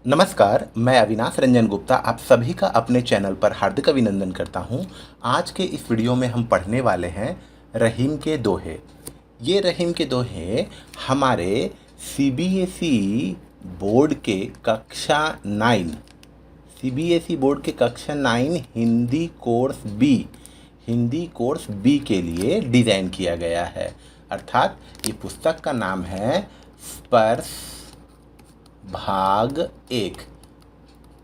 नमस्कार, मैं अविनाश रंजन गुप्ता आप सभी का अपने चैनल पर हार्दिक अभिनंदन करता हूं। आज के इस वीडियो में हम पढ़ने वाले हैं रहीम के दोहे। ये रहीम के दोहे हमारे सीबीएसई बोर्ड के कक्षा 9 सीबीएसई बोर्ड के कक्षा 9 हिंदी कोर्स बी के लिए डिज़ाइन किया गया है। अर्थात ये पुस्तक का नाम है स्पर्श भाग 1।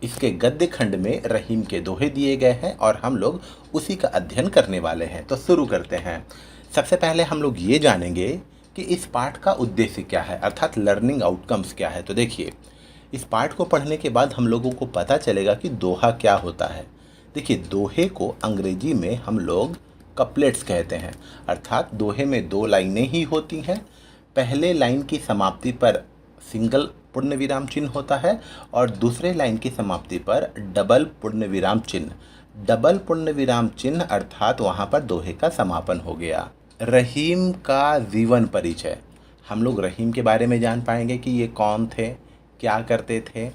इसके गद्य खंड में रहीम के दोहे दिए गए हैं और हम लोग उसी का अध्ययन करने वाले हैं। तो शुरू करते हैं। सबसे पहले हम लोग ये जानेंगे कि इस पाठ का उद्देश्य क्या है, अर्थात लर्निंग आउटकम्स क्या है। तो देखिए, इस पाठ को पढ़ने के बाद हम लोगों को पता चलेगा कि दोहा क्या होता है। देखिए, दोहे को अंग्रेजी में हम लोग कपलेट्स कहते हैं। अर्थात दोहे में 2 लाइनें ही होती हैं। पहले लाइन की समाप्ति पर सिंगल पूर्ण विराम चिन्ह होता है और दूसरे लाइन की समाप्ति पर डबल पूर्ण विराम चिन्ह। डबल पूर्ण विराम चिन्ह अर्थात वहाँ पर दोहे का समापन हो गया। रहीम का जीवन परिचय। हम लोग रहीम के बारे में जान पाएंगे कि ये कौन थे, क्या करते थे।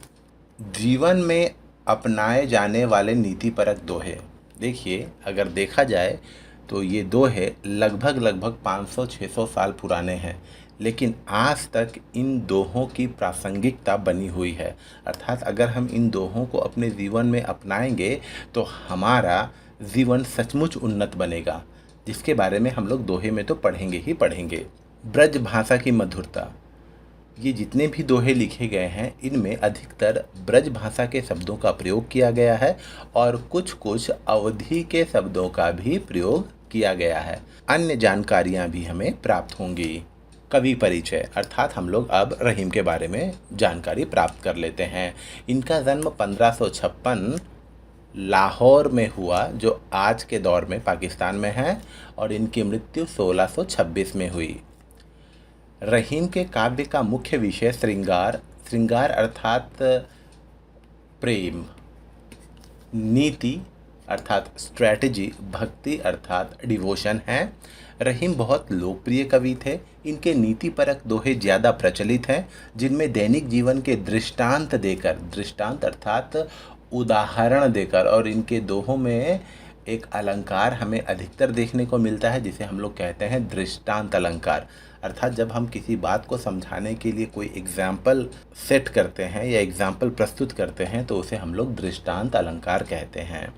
जीवन में अपनाए जाने वाले नीतिपरक दोहे। देखिए, अगर देखा जाए तो ये दोहे लगभग 500-600 साल पुराने हैं, लेकिन आज तक इन दोहों की प्रासंगिकता बनी हुई है। अर्थात अगर हम इन दोहों को अपने जीवन में अपनाएंगे तो हमारा जीवन सचमुच उन्नत बनेगा, जिसके बारे में हम लोग दोहे में तो पढ़ेंगे ही पढ़ेंगे। ब्रज भाषा की मधुरता। ये जितने भी दोहे लिखे गए हैं इनमें अधिकतर ब्रज भाषा के शब्दों का प्रयोग किया गया है और कुछ अवधि के शब्दों का भी प्रयोग किया गया है। अन्य जानकारियाँ भी हमें प्राप्त होंगी। कवि परिचय, अर्थात हम लोग अब रहीम के बारे में जानकारी प्राप्त कर लेते हैं। इनका जन्म 1556 लाहौर में हुआ, जो आज के दौर में पाकिस्तान में है, और इनकी मृत्यु 1626 में हुई। रहीम के काव्य का मुख्य विषय श्रृंगार अर्थात प्रेम, नीति अर्थात स्ट्रैटेजी, भक्ति अर्थात डिवोशन है। रहीम बहुत लोकप्रिय कवि थे। इनके नीतिपरक दोहे ज़्यादा प्रचलित हैं, जिनमें दैनिक जीवन के दृष्टांत अर्थात उदाहरण देकर, और इनके दोहों में एक अलंकार हमें अधिकतर देखने को मिलता है जिसे हम लोग कहते हैं दृष्टांत अलंकार। अर्थात जब हम किसी बात को समझाने के लिए कोई एग्जाम्पल सेट करते हैं या एग्जाम्पल प्रस्तुत करते हैं तो उसे हम लोग दृष्टांत अलंकार कहते हैं।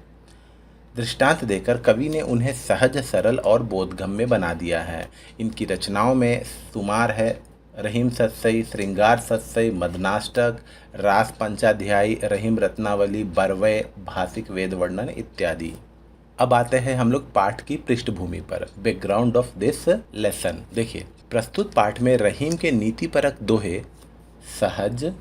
दृष्टांत देकर कवि ने उन्हें सहज, सरल और बोधगम्य बना दिया है। इनकी रचनाओं में शुमार है रहीम सतसई, श्रृंगार सतसई, मदनाष्टक, रास पंचाध्यायी, रहीम रत्नावली, बरवय, भाषिक वेद वर्णन इत्यादि। अब आते हैं हम लोग पाठ की पृष्ठभूमि पर, बैकग्राउंड ऑफ दिस लेसन। देखिए, प्रस्तुत पाठ में रहीम के नीतिपरक दोहे सहज,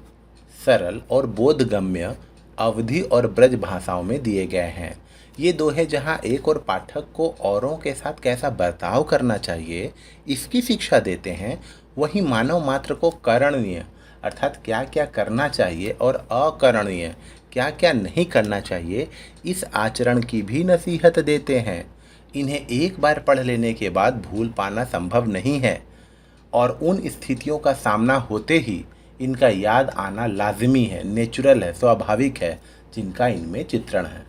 सरल और बोधगम्य अवधि और ब्रज भाषाओं में दिए गए हैं। ये दोहे जहाँ एक और पाठक को औरों के साथ कैसा बर्ताव करना चाहिए इसकी शिक्षा देते हैं, वहीं मानव मात्र को करणीय अर्थात क्या क्या करना चाहिए और अकरणीय क्या क्या नहीं करना चाहिए इस आचरण की भी नसीहत देते हैं। इन्हें एक बार पढ़ लेने के बाद भूल पाना संभव नहीं है और उन स्थितियों का सामना होते ही इनका याद आना लाजिमी है, नेचुरल है, स्वाभाविक है, जिनका इनमें चित्रण है।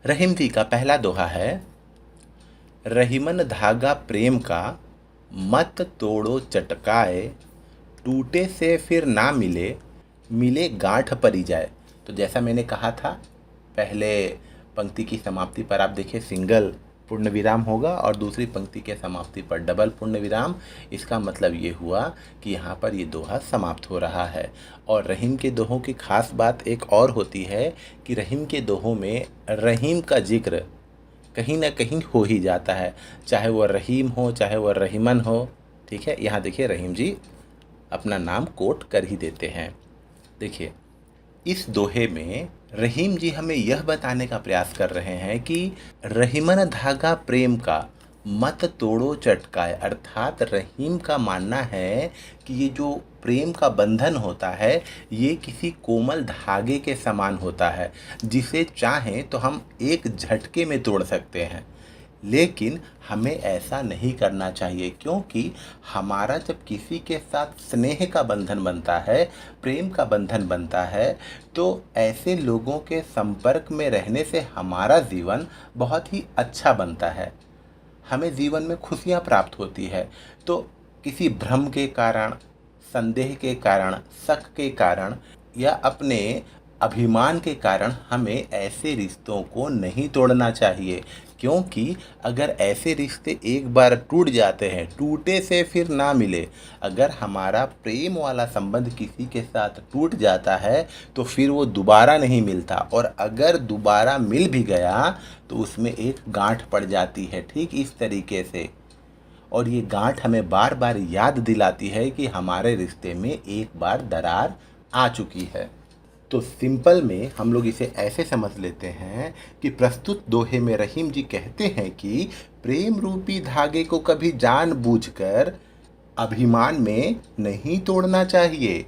रहीम जी का पहला दोहा है, रहीमन धागा प्रेम का मत तोड़ो चटकाए, टूटे से फिर ना मिले, मिले गांठ परी जाए। तो जैसा मैंने कहा था, पहले पंक्ति की समाप्ति पर आप देखिए सिंगल पूर्ण विराम होगा और दूसरी पंक्ति के समाप्ति पर डबल पूर्ण विराम। इसका मतलब ये हुआ कि यहाँ पर ये दोहा समाप्त हो रहा है। और रहीम के दोहों की खास बात एक और होती है कि रहीम के दोहों में रहीम का जिक्र कहीं ना कहीं हो ही जाता है, चाहे वह रहीम हो चाहे वह रहीमन हो। ठीक है, यहाँ देखिए रहीम जी अपना नाम कोट कर ही देते हैं। देखिए, इस दोहे में रहीम जी हमें यह बताने का प्रयास कर रहे हैं कि रहीमन धागा प्रेम का मत तोड़ो चटकाए। अर्थात रहीम का मानना है कि ये जो प्रेम का बंधन होता है ये किसी कोमल धागे के समान होता है, जिसे चाहें तो हम एक झटके में तोड़ सकते हैं। लेकिन हमें ऐसा नहीं करना चाहिए, क्योंकि हमारा जब किसी के साथ स्नेह का बंधन बनता है, प्रेम का बंधन बनता है, तो ऐसे लोगों के संपर्क में रहने से हमारा जीवन बहुत ही अच्छा बनता है, हमें जीवन में खुशियाँ प्राप्त होती है। तो किसी भ्रम के कारण, संदेह के कारण, शक के कारण या अपने अभिमान के कारण हमें ऐसे रिश्तों को नहीं तोड़ना चाहिए, क्योंकि अगर ऐसे रिश्ते एक बार टूट जाते हैं, टूटे से फिर ना मिले। अगर हमारा प्रेम वाला संबंध किसी के साथ टूट जाता है तो फिर वो दोबारा नहीं मिलता, और अगर दोबारा मिल भी गया तो उसमें एक गांठ पड़ जाती है, ठीक इस तरीके से। और ये गांठ हमें बार बार याद दिलाती है कि हमारे रिश्ते में एक बार दरार आ चुकी है। तो सिंपल में हम लोग इसे ऐसे समझ लेते हैं कि प्रस्तुत दोहे में रहीम जी कहते हैं कि प्रेम रूपी धागे को कभी जानबूझकर अभिमान में नहीं तोड़ना चाहिए,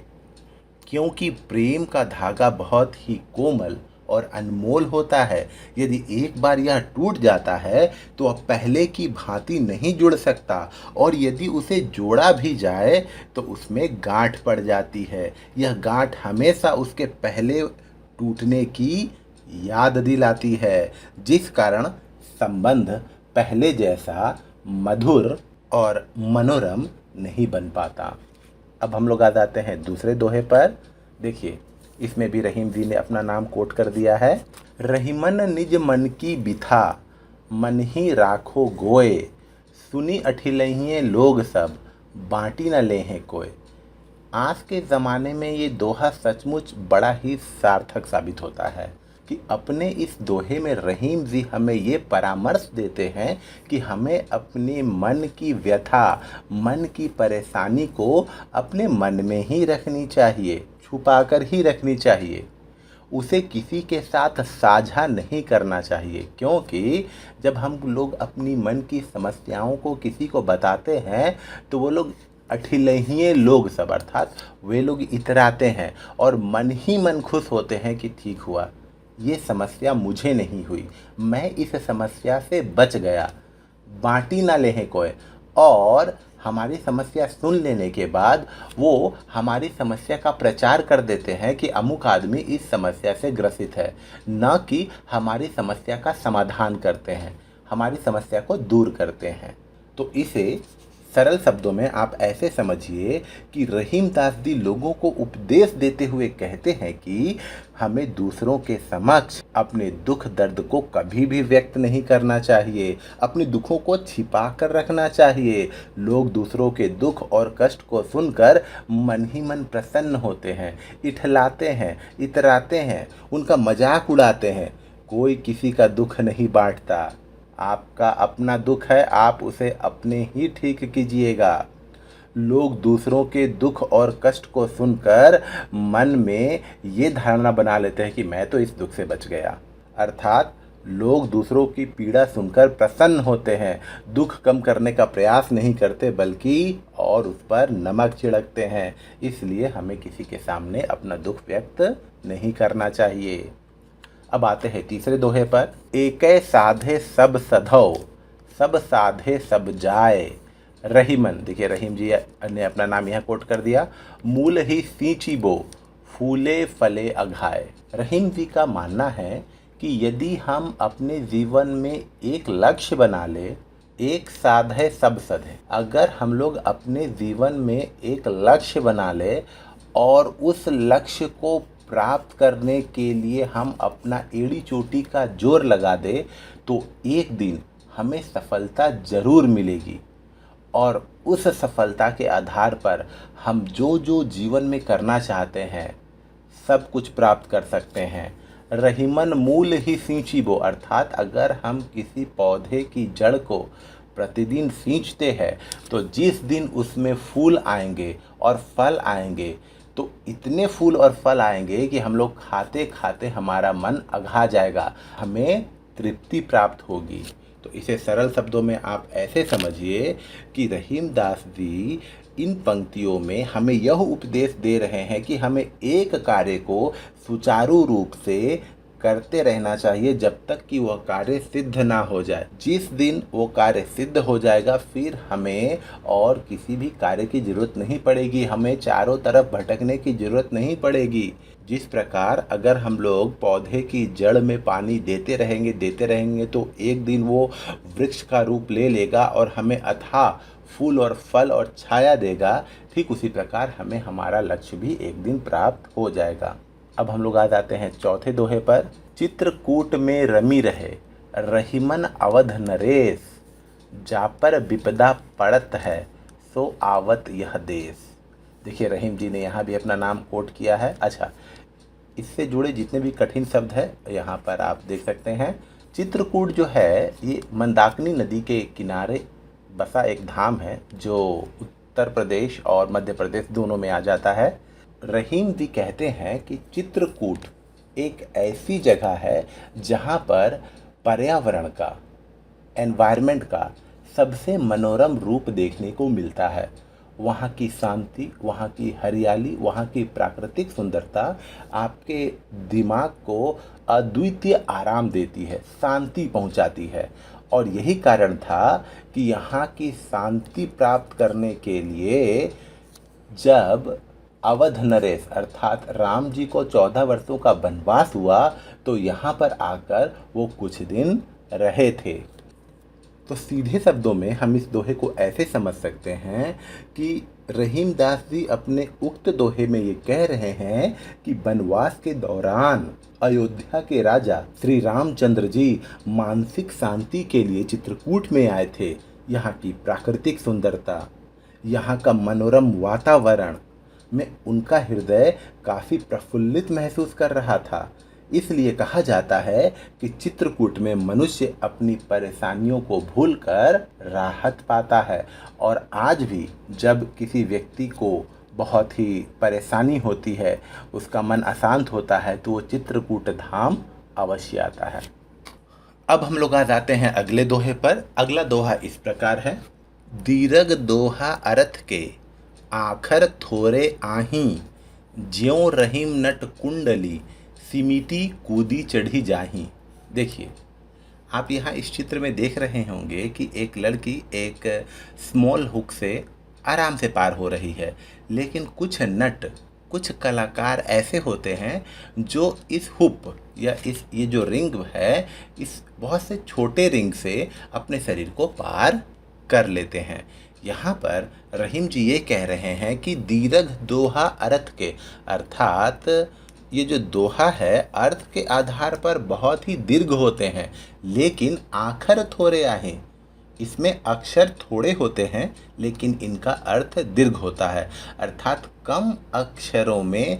क्योंकि प्रेम का धागा बहुत ही कोमल और अनमोल होता है। यदि एक बार यह टूट जाता है तो अब पहले की भांति नहीं जुड़ सकता, और यदि उसे जोड़ा भी जाए तो उसमें गांठ पड़ जाती है। यह गांठ हमेशा उसके पहले टूटने की याद दिलाती है, जिस कारण संबंध पहले जैसा मधुर और मनोरम नहीं बन पाता। अब हम लोग आ जाते हैं दूसरे दोहे पर। देखिए, इसमें भी रहीम जी ने अपना नाम कोट कर दिया है। रहीमन निज मन की बिथा, मन ही राखो गोए, सुनी अठिलहिए लोग सब, बाँटी न लेहें कोय। आज के ज़माने में ये दोहा सचमुच बड़ा ही सार्थक साबित होता है कि अपने इस दोहे में रहीम जी हमें ये परामर्श देते हैं कि हमें अपने मन की व्यथा, मन की परेशानी को अपने मन में ही रखनी चाहिए, छुपाकर ही रखनी चाहिए। उसे किसी के साथ साझा नहीं करना चाहिए, क्योंकि जब हम लोग अपनी मन की समस्याओं को किसी को बताते हैं तो वो लोग अठिलहिए लोग सब, अर्थात वे लोग इतराते हैं और मन ही मन खुश होते हैं कि ठीक हुआ, ये समस्या मुझे नहीं हुई, मैं इस समस्या से बच गया, बाँटी ना लें कोई। और हमारी समस्या सुन लेने के बाद वो हमारी समस्या का प्रचार कर देते हैं कि अमुक आदमी इस समस्या से ग्रसित है, न कि हमारी समस्या का समाधान करते हैं, हमारी समस्या को दूर करते हैं। तो इसे सरल शब्दों में आप ऐसे समझिए कि रहीम दास जी लोगों को उपदेश देते हुए कहते हैं कि हमें दूसरों के समक्ष अपने दुख दर्द को कभी भी व्यक्त नहीं करना चाहिए, अपने दुखों को छिपा कर रखना चाहिए। लोग दूसरों के दुख और कष्ट को सुनकर मन ही मन प्रसन्न होते हैं, इठलाते हैं, इतराते हैं, उनका मजाक उड़ाते हैं। कोई किसी का दुख नहीं बांटता। आपका अपना दुख है, आप उसे अपने ही ठीक कीजिएगा। लोग दूसरों के दुख और कष्ट को सुनकर मन में ये धारणा बना लेते हैं कि मैं तो इस दुख से बच गया, अर्थात लोग दूसरों की पीड़ा सुनकर प्रसन्न होते हैं, दुख कम करने का प्रयास नहीं करते बल्कि और उस पर नमक छिड़कते हैं। इसलिए हमें किसी के सामने अपना दुख व्यक्त नहीं करना चाहिए। अब आते हैं तीसरे दोहे पर। एकै साधे सब सधौ, सब साधे सब जाए। रहीमन, देखिए रहीम जी ने अपना नाम यहाँ कोट कर दिया। मूल ही सींची बो, फूले फले अघाए। रहीम जी का मानना है कि यदि हम अपने जीवन में एक लक्ष्य बना ले, एक साधे सब सधे, अगर हम लोग अपने जीवन में एक लक्ष्य बना ले और उस लक्ष्य को प्राप्त करने के लिए हम अपना एड़ी चोटी का जोर लगा दे, तो एक दिन हमें सफलता ज़रूर मिलेगी, और उस सफलता के आधार पर हम जो जो जीवन में करना चाहते हैं सब कुछ प्राप्त कर सकते हैं। रहीमन मूल ही सींची बो, अर्थात अगर हम किसी पौधे की जड़ को प्रतिदिन सींचते हैं तो जिस दिन उसमें फूल आएंगे और फल आएंगे तो इतने फूल और फल आएंगे कि हम लोग खाते खाते हमारा मन अघा जाएगा, हमें तृप्ति प्राप्त होगी। तो इसे सरल शब्दों में आप ऐसे समझिए कि रहीम दास जी इन पंक्तियों में हमें यह उपदेश दे रहे हैं कि हमें एक कार्य को सुचारू रूप से करते रहना चाहिए जब तक कि वह कार्य सिद्ध ना हो जाए। जिस दिन वो कार्य सिद्ध हो जाएगा फिर हमें और किसी भी कार्य की ज़रूरत नहीं पड़ेगी, हमें चारों तरफ भटकने की ज़रूरत नहीं पड़ेगी। जिस प्रकार अगर हम लोग पौधे की जड़ में पानी देते रहेंगे तो एक दिन वो वृक्ष का रूप ले लेगा और हमें अथाह फूल और फल और छाया देगा, ठीक उसी प्रकार हमें हमारा लक्ष्य भी एक दिन प्राप्त हो जाएगा। अब हम लोग आ जाते हैं चौथे दोहे पर। चित्रकूट में रमी रहे, रहीमन अवध नरेश, जा पर विपदा पड़त है, सो आवत यह देश। देखिए रहीम जी ने यहाँ भी अपना नाम कोट किया है। अच्छा, इससे जुड़े जितने भी कठिन शब्द है यहाँ पर आप देख सकते हैं। चित्रकूट जो है ये मंदाकिनी नदी के किनारे बसा एक धाम है जो उत्तर प्रदेश और मध्य प्रदेश दोनों में आ जाता है। रहीम जी कहते हैं कि चित्रकूट एक ऐसी जगह है जहाँ पर पर्यावरण का, एनवायरनमेंट का सबसे मनोरम रूप देखने को मिलता है। वहाँ की शांति, वहाँ की हरियाली, वहाँ की प्राकृतिक सुंदरता आपके दिमाग को अद्वितीय आराम देती है, शांति पहुँचाती है। और यही कारण था कि यहाँ की शांति प्राप्त करने के लिए जब अवध नरेश अर्थात राम जी को 14 वर्षों का वनवास हुआ तो यहाँ पर आकर वो कुछ दिन रहे थे। तो सीधे शब्दों में हम इस दोहे को ऐसे समझ सकते हैं कि रहीम दास जी अपने उक्त दोहे में ये कह रहे हैं कि वनवास के दौरान अयोध्या के राजा श्री रामचंद्र जी मानसिक शांति के लिए चित्रकूट में आए थे। यहाँ की प्राकृतिक सुंदरता, यहाँ का मनोरम वातावरण में उनका हृदय काफ़ी प्रफुल्लित महसूस कर रहा था। इसलिए कहा जाता है कि चित्रकूट में मनुष्य अपनी परेशानियों को भूलकर राहत पाता है। और आज भी जब किसी व्यक्ति को बहुत ही परेशानी होती है, उसका मन अशांत होता है, तो वो चित्रकूट धाम अवश्य आता है। अब हम लोग आ जाते हैं अगले दोहे पर। अगला दोहा इस प्रकार है। दीर्घ दोहा अर्थ के, आखर थोरे आही, ज्यों रहीम नट कुंडली, सिमिटी कूदी चढ़ी जाही। देखिए आप यहाँ इस चित्र में देख रहे होंगे कि एक लड़की एक स्मॉल हुक से आराम से पार हो रही है, लेकिन कुछ कलाकार ऐसे होते हैं जो इस हुक या ये जो रिंग है, इस बहुत से छोटे रिंग से अपने शरीर को पार कर लेते हैं। यहाँ पर रहीम जी ये कह रहे हैं कि दीर्घ दोहा अर्थ के, अर्थात ये जो दोहा है अर्थ के आधार पर बहुत ही दीर्घ होते हैं, लेकिन आखर थोड़े आहे, इसमें अक्षर थोड़े होते हैं लेकिन इनका अर्थ दीर्घ होता है। अर्थात कम अक्षरों में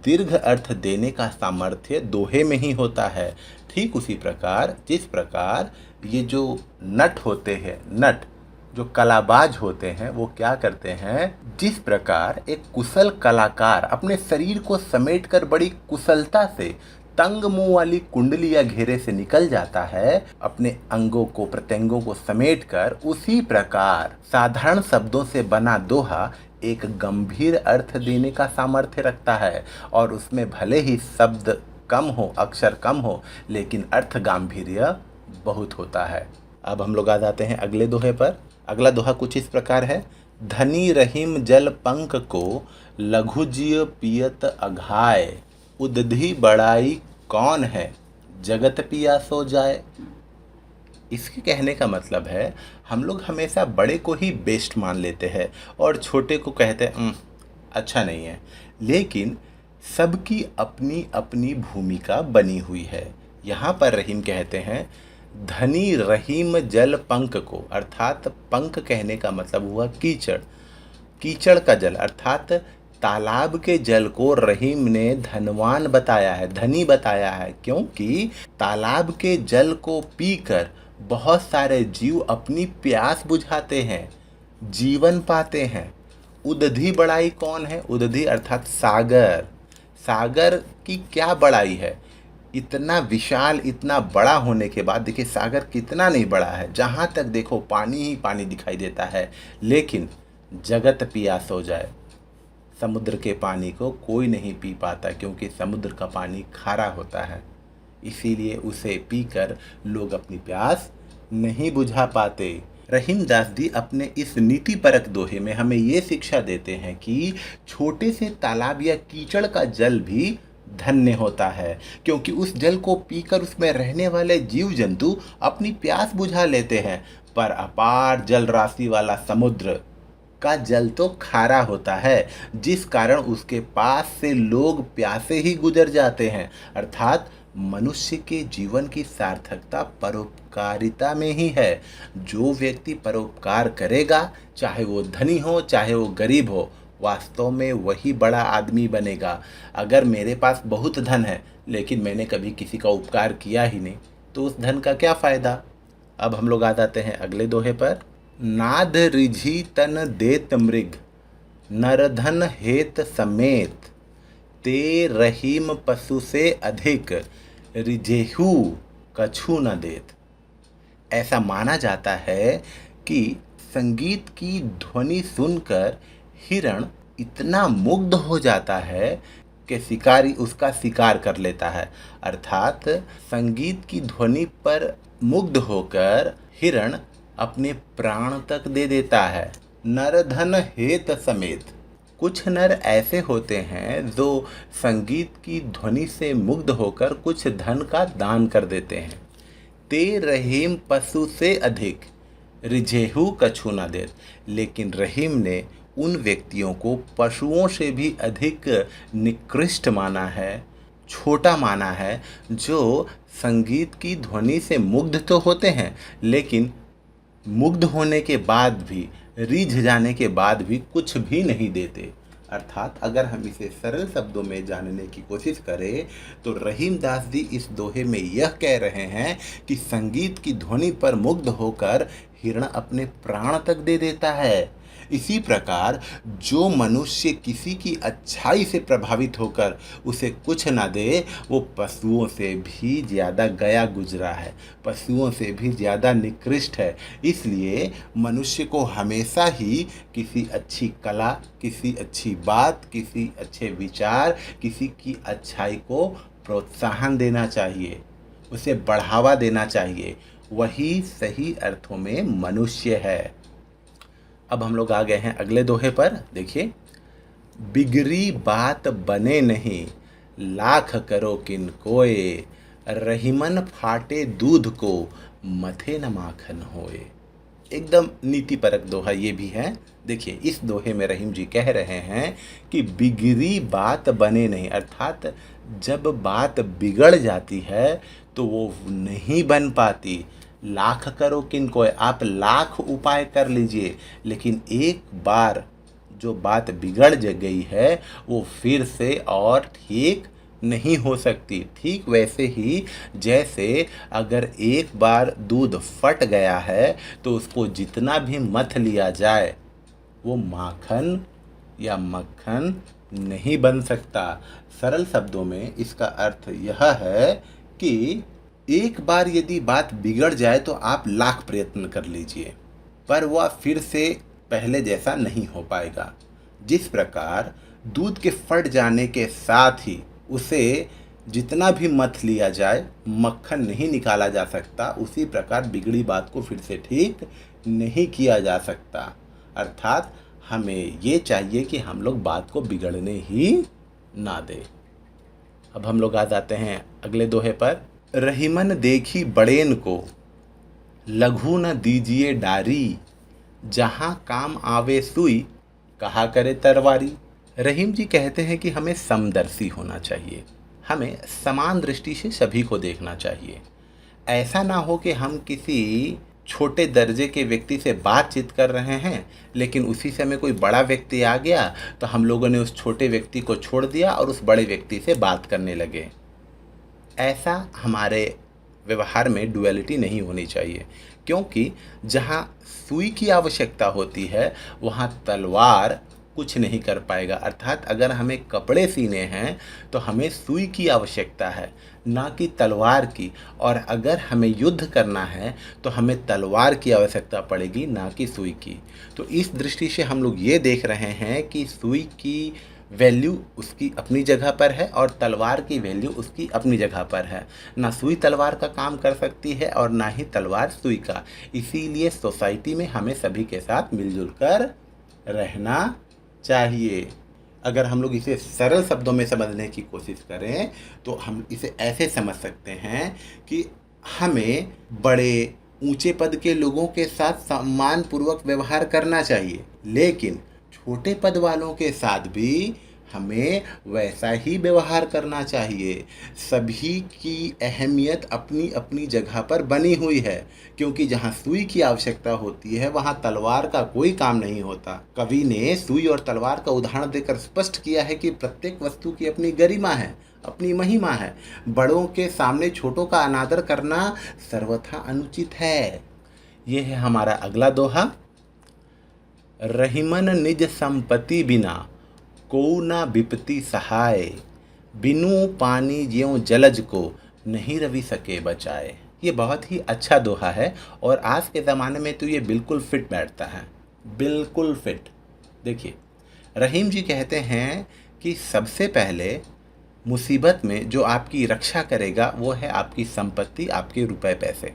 दीर्घ अर्थ देने का सामर्थ्य दोहे में ही होता है। ठीक उसी प्रकार जिस प्रकार ये जो नट होते हैं, नट जो कलाबाज होते हैं, वो क्या करते हैं, जिस प्रकार एक कुशल कलाकार अपने शरीर को समेटकर बड़ी कुशलता से तंग मुंह वाली कुंडली या घेरे से निकल जाता है, अपने अंगों को, प्रत्यंगों को समेटकर, उसी प्रकार साधारण शब्दों से बना दोहा एक गंभीर अर्थ देने का सामर्थ्य रखता है। और उसमें भले ही शब्द कम हो, अक्षर कम हो, लेकिन अर्थ गांभीर्य बहुत होता है। अब हम लोग आ जाते हैं अगले दोहे पर। अगला दोहा कुछ इस प्रकार है। धनी रहीम जल पंक को, लघु जीव पियत अघाय, उदधि बड़ाई कौन है, जगत पिया सो जाए। इसके कहने का मतलब है हम लोग हमेशा बड़े को ही बेस्ट मान लेते हैं और छोटे को कहते हैं अच्छा नहीं है, लेकिन सबकी अपनी अपनी भूमिका बनी हुई है। यहाँ पर रहीम कहते हैं धनी रहीम जल पंक को, अर्थात पंक कहने का मतलब हुआ कीचड़, कीचड़ का जल, अर्थात तालाब के जल को रहीम ने धनवान बताया है, धनी बताया है, क्योंकि तालाब के जल को पीकर बहुत सारे जीव अपनी प्यास बुझाते हैं, जीवन पाते हैं। उदधि बड़ाई कौन है, उदधि अर्थात सागर, सागर की क्या बड़ाई है, इतना विशाल, इतना बड़ा होने के बाद देखिए सागर कितना नहीं बड़ा है, जहाँ तक देखो पानी ही पानी दिखाई देता है, लेकिन जगत पियास हो जाए, समुद्र के पानी को कोई नहीं पी पाता क्योंकि समुद्र का पानी खारा होता है। इसीलिए उसे पीकर लोग अपनी प्यास नहीं बुझा पाते। रहीमदास जी अपने इस नीतिपरक दोहे में हमें ये शिक्षा देते हैं कि छोटे से तालाब या कीचड़ का जल भी धन्य होता है, क्योंकि उस जल को पीकर उसमें रहने वाले जीव जंतु अपनी प्यास बुझा लेते हैं। पर अपार जल राशि वाला समुद्र का जल तो खारा होता है, जिस कारण उसके पास से लोग प्यासे ही गुजर जाते हैं। अर्थात मनुष्य के जीवन की सार्थकता परोपकारिता में ही है। जो व्यक्ति परोपकार करेगा, चाहे वो धनी हो चाहे वो गरीब हो, वास्तव में वही बड़ा आदमी बनेगा। अगर मेरे पास बहुत धन है लेकिन मैंने कभी किसी का उपकार किया ही नहीं, तो उस धन का क्या फ़ायदा। अब हम लोग आ जाते हैं अगले दोहे पर। नाद रिझी तन देत मृग, नरधन हेत समेत, ते रहीम पशु से अधिक, रिझेहू कछु न देत। ऐसा माना जाता है कि संगीत की ध्वनि सुनकर हिरण इतना मुग्ध हो जाता है कि शिकारी उसका शिकार कर लेता है। अर्थात संगीत की ध्वनि पर मुग्ध होकर हिरण अपने प्राण तक दे देता है। नरधन हेत समेत। कुछ नर ऐसे होते हैं जो संगीत की ध्वनि से मुग्ध होकर कुछ धन का दान कर देते हैं। ते रहीम पशु से अधिक, रिझेहू कछु न देत। लेकिन रहीम ने उन व्यक्तियों को पशुओं से भी अधिक निकृष्ट माना है, छोटा माना है, जो संगीत की ध्वनि से मुग्ध तो होते हैं लेकिन मुग्ध होने के बाद भी, रीझ जाने के बाद भी कुछ भी नहीं देते। अर्थात अगर हम इसे सरल शब्दों में जानने की कोशिश करें तो रहीमदास जी इस दोहे में यह कह रहे हैं कि संगीत की ध्वनि पर मुग्ध होकर हिरण अपने प्राण तक दे देता है। इसी प्रकार जो मनुष्य किसी की अच्छाई से प्रभावित होकर उसे कुछ ना दे, वो पशुओं से भी ज़्यादा गया गुजरा है, पशुओं से भी ज़्यादा निकृष्ट है। इसलिए मनुष्य को हमेशा ही किसी अच्छी कला, किसी अच्छी बात, किसी अच्छे विचार, किसी की अच्छाई को प्रोत्साहन देना चाहिए, उसे बढ़ावा देना चाहिए। वही सही अर्थों में मनुष्य है। अब हम लोग आ गए हैं अगले दोहे पर। देखिए, बिगड़ी बात बने नहीं, लाख करो किन कोय, रहीमन फाटे दूध को, मथे न माखन होए। एकदम नीति परक दोहा ये भी है। देखिए, इस दोहे में रहीम जी कह रहे हैं कि बिगड़ी बात बने नहीं, अर्थात जब बात बिगड़ जाती है तो वो नहीं बन पाती। लाख करो किनको, आप लाख उपाय कर लीजिए लेकिन एक बार जो बात बिगड़ गई है वो फिर से और ठीक नहीं हो सकती। ठीक वैसे ही जैसे अगर एक बार दूध फट गया है तो उसको जितना भी मथ लिया जाए वो माखन या मक्खन नहीं बन सकता। सरल शब्दों में इसका अर्थ यह है कि एक बार यदि बात बिगड़ जाए तो आप लाख प्रयत्न कर लीजिए, पर वह फिर से पहले जैसा नहीं हो पाएगा। जिस प्रकार दूध के फट जाने के साथ ही उसे जितना भी मथ लिया जाए मक्खन नहीं निकाला जा सकता, उसी प्रकार बिगड़ी बात को फिर से ठीक नहीं किया जा सकता। अर्थात हमें ये चाहिए कि हम लोग बात को बिगड़ने ही ना दें। अब हम लोग आ जाते हैं अगले दोहे पर। रहीमन देखी बड़ेन को, लघु न दीजिए डारी, जहाँ काम आवे सुई, कहा करे तरवारी। रहीम जी कहते हैं कि हमें समदर्शी होना चाहिए, हमें समान दृष्टि से सभी को देखना चाहिए। ऐसा ना हो कि हम किसी छोटे दर्जे के व्यक्ति से बातचीत कर रहे हैं लेकिन उसी समय कोई बड़ा व्यक्ति आ गया तो हम लोगों ने उस छोटे व्यक्ति को छोड़ दिया और उस बड़े व्यक्ति से बात करने लगे। ऐसा हमारे व्यवहार में डुअलिटी नहीं होनी चाहिए, क्योंकि जहाँ सुई की आवश्यकता होती है वहाँ तलवार कुछ नहीं कर पाएगा। अर्थात अगर हमें कपड़े सीने हैं तो हमें सुई की आवश्यकता है, ना कि तलवार की, और अगर हमें युद्ध करना है तो हमें तलवार की आवश्यकता पड़ेगी, ना कि सुई की। तो इस दृष्टि से हम लोग ये देख रहे हैं कि सुई की वैल्यू उसकी अपनी जगह पर है और तलवार की वैल्यू उसकी अपनी जगह पर है। ना सुई तलवार का काम कर सकती है और ना ही तलवार सुई का। इसीलिए सोसाइटी में हमें सभी के साथ मिलजुल कर रहना चाहिए। अगर हम लोग इसे सरल शब्दों में समझने की कोशिश करें तो हम इसे ऐसे समझ सकते हैं कि हमें बड़े ऊंचे पद के लोगों के साथ सम्मानपूर्वक व्यवहार करना चाहिए, लेकिन छोटे पद वालों के साथ भी हमें वैसा ही व्यवहार करना चाहिए। सभी की अहमियत अपनी अपनी जगह पर बनी हुई है, क्योंकि जहाँ सुई की आवश्यकता होती है वहाँ तलवार का कोई काम नहीं होता। कवि ने सुई और तलवार का उदाहरण देकर स्पष्ट किया है कि प्रत्येक वस्तु की अपनी गरिमा है, अपनी महिमा है। बड़ों के सामने छोटों का अनादर करना सर्वथा अनुचित है। ये है हमारा अगला दोहा। रहीमन निज संपत्ति बिना को ना विपत्ति सहाय, बिनु पानी ज्यों जलज को नहीं रवि सके बचाए। ये बहुत ही अच्छा दोहा है और आज के ज़माने में तो ये बिल्कुल फिट बैठता है, बिल्कुल फिट। देखिए, रहीम जी कहते हैं कि सबसे पहले मुसीबत में जो आपकी रक्षा करेगा वो है आपकी संपत्ति, आपके रुपए पैसे।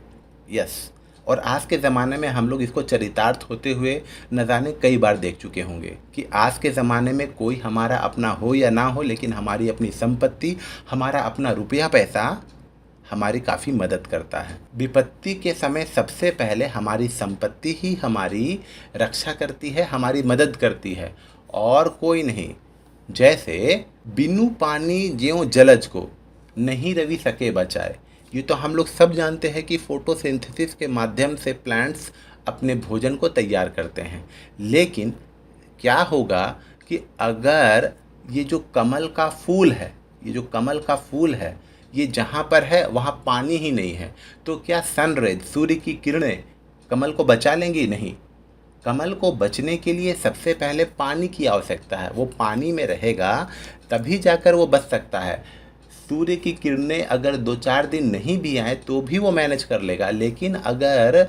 यस। और आज के ज़माने में हम लोग इसको चरितार्थ होते हुए न जाने कई बार देख चुके होंगे कि आज के ज़माने में कोई हमारा अपना हो या ना हो, लेकिन हमारी अपनी संपत्ति, हमारा अपना रुपया पैसा हमारी काफ़ी मदद करता है। विपत्ति के समय सबसे पहले हमारी संपत्ति ही हमारी रक्षा करती है, हमारी मदद करती है, और कोई नहीं। जैसे बिनु पानी ज्यों जलज को नहीं रवि सके बचाए। ये तो हम लोग सब जानते हैं कि फोटोसिंथेसिस के माध्यम से प्लांट्स अपने भोजन को तैयार करते हैं, लेकिन क्या होगा कि अगर ये जो कमल का फूल है, ये जो कमल का फूल है, ये जहाँ पर है वहाँ पानी ही नहीं है, तो क्या सनरेज, सूर्य की किरणें कमल को बचा लेंगी? नहीं। कमल को बचने के लिए सबसे पहले पानी की आवश्यकता है। वो पानी में रहेगा तभी जाकर वो बच सकता है। सूर्य की किरणें अगर 2-4 दिन नहीं भी आए तो भी वो मैनेज कर लेगा, लेकिन अगर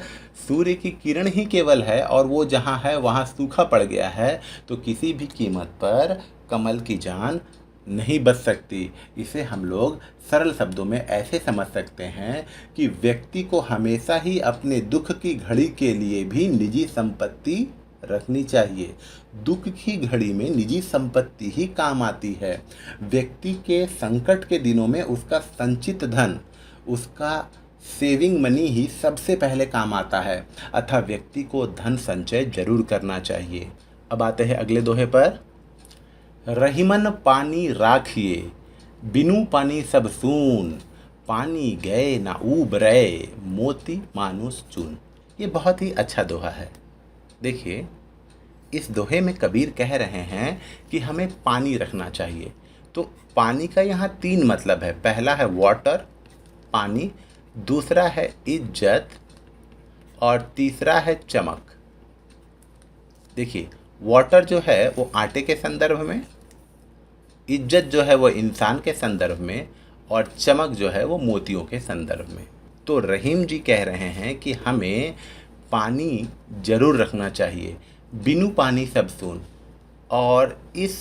सूर्य की किरण ही केवल है और वो जहाँ है वहाँ सूखा पड़ गया है, तो किसी भी कीमत पर कमल की जान नहीं बच सकती। इसे हम लोग सरल शब्दों में ऐसे समझ सकते हैं कि व्यक्ति को हमेशा ही अपने दुख की घड़ी के लिए भी निजी संपत्ति रखनी चाहिए। दुख की घड़ी में निजी संपत्ति ही काम आती है। व्यक्ति के संकट के दिनों में उसका संचित धन, उसका सेविंग मनी ही सबसे पहले काम आता है। अतः व्यक्ति को धन संचय जरूर करना चाहिए। अब आते हैं अगले दोहे पर। रहीमन पानी राखिए, बिनु पानी सब सून, पानी गए ना उबरे, मोती मानुष चून। ये बहुत ही अच्छा दोहा है। देखिए, इस दोहे में कबीर कह रहे हैं कि हमें पानी रखना चाहिए। तो पानी का यहाँ 3 मतलब है। पहला है वाटर, पानी, दूसरा है इज्जत, और तीसरा है चमक। देखिए, वाटर जो है वो आटे के संदर्भ में, इज्जत जो है वो इंसान के संदर्भ में, और चमक जो है वो मोतियों के संदर्भ में। तो रहीम जी कह रहे हैं कि हमें पानी जरूर रखना चाहिए। बिनु पानी सब सून, और इस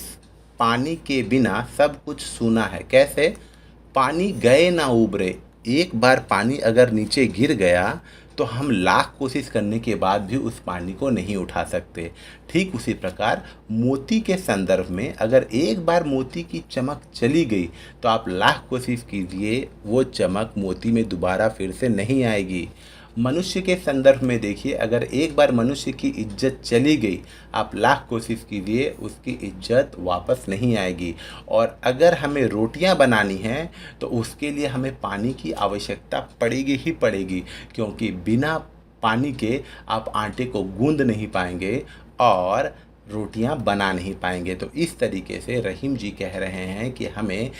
पानी के बिना सब कुछ सूना है। कैसे? पानी गए ना उबरे। एक बार पानी अगर नीचे गिर गया तो हम लाख कोशिश करने के बाद भी उस पानी को नहीं उठा सकते। ठीक उसी प्रकार मोती के संदर्भ में अगर एक बार मोती की चमक चली गई तो आप लाख कोशिश कीजिए, वो चमक मोती में दोबारा फिर से नहीं आएगी। मनुष्य के संदर्भ में देखिए, अगर एक बार मनुष्य की इज्जत चली गई, आप लाख कोशिश कीजिए, उसकी इज्जत वापस नहीं आएगी। और अगर हमें रोटियां बनानी हैं तो उसके लिए हमें पानी की आवश्यकता पड़ेगी ही पड़ेगी, क्योंकि बिना पानी के आप आटे को गूंद नहीं पाएंगे और रोटियां बना नहीं पाएंगे। तो इस तरीके से रहीम जी कह रहे हैं कि हमें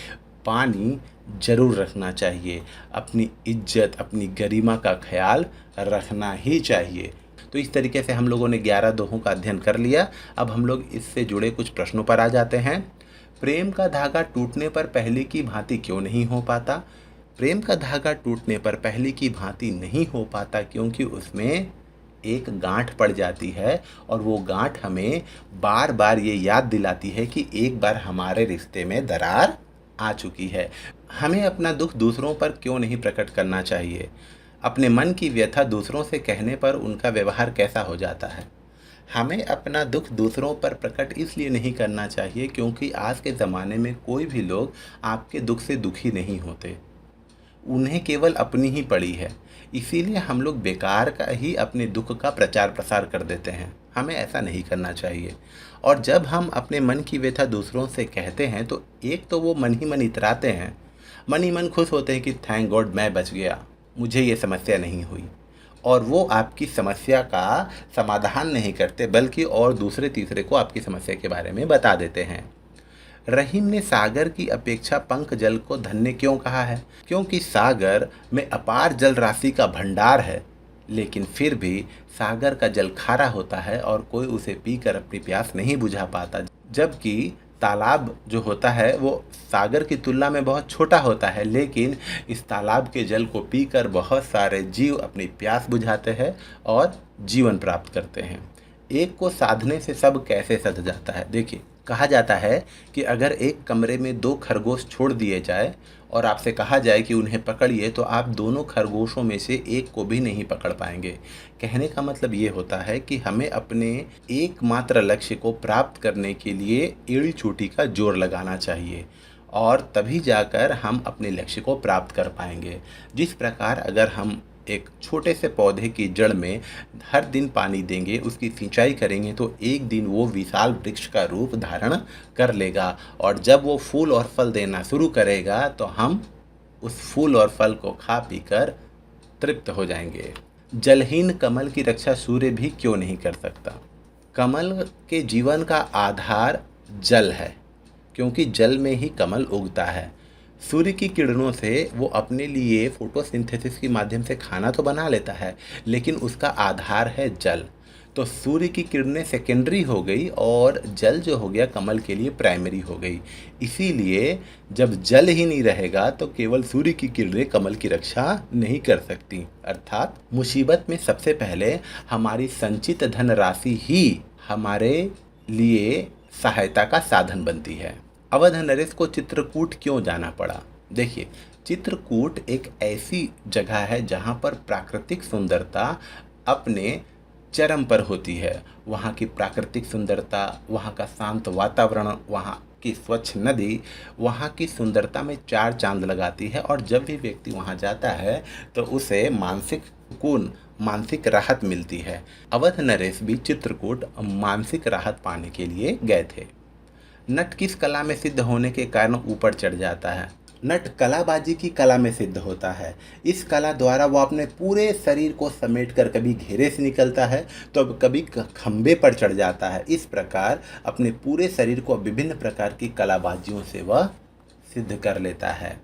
पानी जरूर रखना चाहिए। अपनी इज्जत, अपनी गरिमा का ख्याल रखना ही चाहिए। तो इस तरीके से हम लोगों ने 11 दोहों का अध्ययन कर लिया। अब हम लोग इससे जुड़े कुछ प्रश्नों पर आ जाते हैं। प्रेम का धागा टूटने पर पहले की भांति क्यों नहीं हो पाता? प्रेम का धागा टूटने पर पहले की भांति नहीं हो पाता क्योंकि उसमें एक गांठ पड़ जाती है और वो गांठ हमें बार बार ये याद दिलाती है कि एक बार हमारे रिश्ते में दरार आ चुकी है। हमें अपना दुख दूसरों पर क्यों नहीं प्रकट करना चाहिए? अपने मन की व्यथा दूसरों से कहने पर उनका व्यवहार कैसा हो जाता है? हमें अपना दुख दूसरों पर प्रकट इसलिए नहीं करना चाहिए क्योंकि आज के ज़माने में कोई भी लोग आपके दुख से दुखी नहीं होते, उन्हें केवल अपनी ही पड़ी है। इसीलिए हम लोग बेकार का ही अपने दुख का प्रचार प्रसार कर देते हैं। हमें ऐसा नहीं करना चाहिए। और जब हम अपने मन की व्यथा दूसरों से कहते हैं तो एक तो वो मन ही मन इतराते हैं, मन ही मन खुश होते हैं कि थैंक गॉड मैं बच गया, मुझे ये समस्या नहीं हुई। और वो आपकी समस्या का समाधान नहीं करते बल्कि और दूसरे तीसरे को आपकी समस्या के बारे में बता देते हैं। रहीम ने सागर की अपेक्षा पंक जल को धन्य क्यों कहा है? क्योंकि सागर में अपार जल राशि का भंडार है, लेकिन फिर भी सागर का जल खारा होता है और कोई उसे पीकर अपनी प्यास नहीं बुझा पाता। जबकि तालाब जो होता है वो सागर की तुलना में बहुत छोटा होता है, लेकिन इस तालाब के जल को पीकर बहुत सारे जीव अपनी प्यास बुझाते हैं और जीवन प्राप्त करते हैं। एक को साधने से सब कैसे सध जाता है? देखिए, कहा जाता है कि अगर एक कमरे में दो खरगोश छोड़ दिए जाए और आपसे कहा जाए कि उन्हें पकड़िए, तो आप दोनों खरगोशों में से एक को भी नहीं पकड़ पाएंगे। कहने का मतलब ये होता है कि हमें अपने एकमात्र लक्ष्य को प्राप्त करने के लिए एड़ी चोटी का जोर लगाना चाहिए और तभी जाकर हम अपने लक्ष्य को प्राप्त कर पाएंगे। जिस प्रकार अगर हम एक छोटे से पौधे की जड़ में हर दिन पानी देंगे, उसकी सिंचाई करेंगे, तो एक दिन वो विशाल वृक्ष का रूप धारण कर लेगा और जब वो फूल और फल देना शुरू करेगा तो हम उस फूल और फल को खा पीकर तृप्त हो जाएंगे। जलहीन कमल की रक्षा सूर्य भी क्यों नहीं कर सकता? कमल के जीवन का आधार जल है, क्योंकि जल में ही कमल उगता है। सूर्य की किरणों से वो अपने लिए फोटोसिंथेसिस के माध्यम से खाना तो बना लेता है, लेकिन उसका आधार है जल। तो सूर्य की किरणें सेकेंडरी हो गई और जल जो हो गया कमल के लिए प्राइमरी हो गई। इसीलिए जब जल ही नहीं रहेगा तो केवल सूर्य की किरणें कमल की रक्षा नहीं कर सकती। अर्थात मुसीबत में सबसे पहले हमारी संचित धनराशि ही हमारे लिए सहायता का साधन बनती है। अवध नरेश को चित्रकूट क्यों जाना पड़ा? देखिए, चित्रकूट एक ऐसी जगह है जहाँ पर प्राकृतिक सुंदरता अपने चरम पर होती है। वहाँ की प्राकृतिक सुंदरता, वहाँ का शांत वातावरण, वहाँ की स्वच्छ नदी, वहाँ की सुंदरता में चार चांद लगाती है और जब भी व्यक्ति वहाँ जाता है तो उसे मानसिक सुकून, मानसिक राहत मिलती है। अवध नरेश भी चित्रकूट मानसिक राहत पाने के लिए गए थे। नट किस कला में सिद्ध होने के कारण ऊपर चढ़ जाता है? नट कलाबाजी की कला में सिद्ध होता है। इस कला द्वारा वो अपने पूरे शरीर को समेटकर कभी घेरे से निकलता है तो कभी खंबे पर चढ़ जाता है। इस प्रकार अपने पूरे शरीर को विभिन्न प्रकार की कलाबाजियों से वह सिद्ध कर लेता है।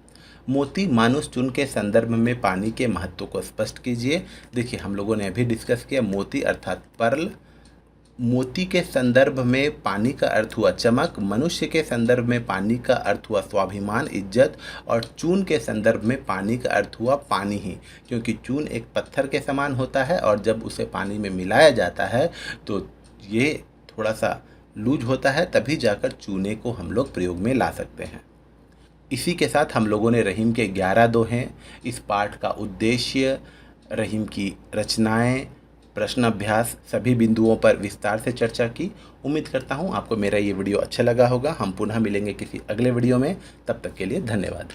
मोती मानुष चून के संदर्भ में पानी के महत्व को स्पष्ट कीजिए। देखिए, हम लोगों ने अभी डिस्कस किया, मोती अर्थात पर्ल, मोती के संदर्भ में पानी का अर्थ हुआ चमक, मनुष्य के संदर्भ में पानी का अर्थ हुआ स्वाभिमान, इज्जत, और चून के संदर्भ में पानी का अर्थ हुआ पानी ही, क्योंकि चून एक पत्थर के समान होता है और जब उसे पानी में मिलाया जाता है तो ये थोड़ा सा लूज होता है, तभी जाकर चूने को हम लोग प्रयोग में ला सकते हैं। इसी के साथ हम लोगों ने रहीम के 11 दोहे, इस पाठ का उद्देश्य, रहीम की रचनाएं, प्रश्न अभ्यास, सभी बिंदुओं पर विस्तार से चर्चा की। उम्मीद करता हूँ आपको मेरा ये वीडियो अच्छा लगा होगा। हम पुनः मिलेंगे किसी अगले वीडियो में, तब तक के लिए धन्यवाद।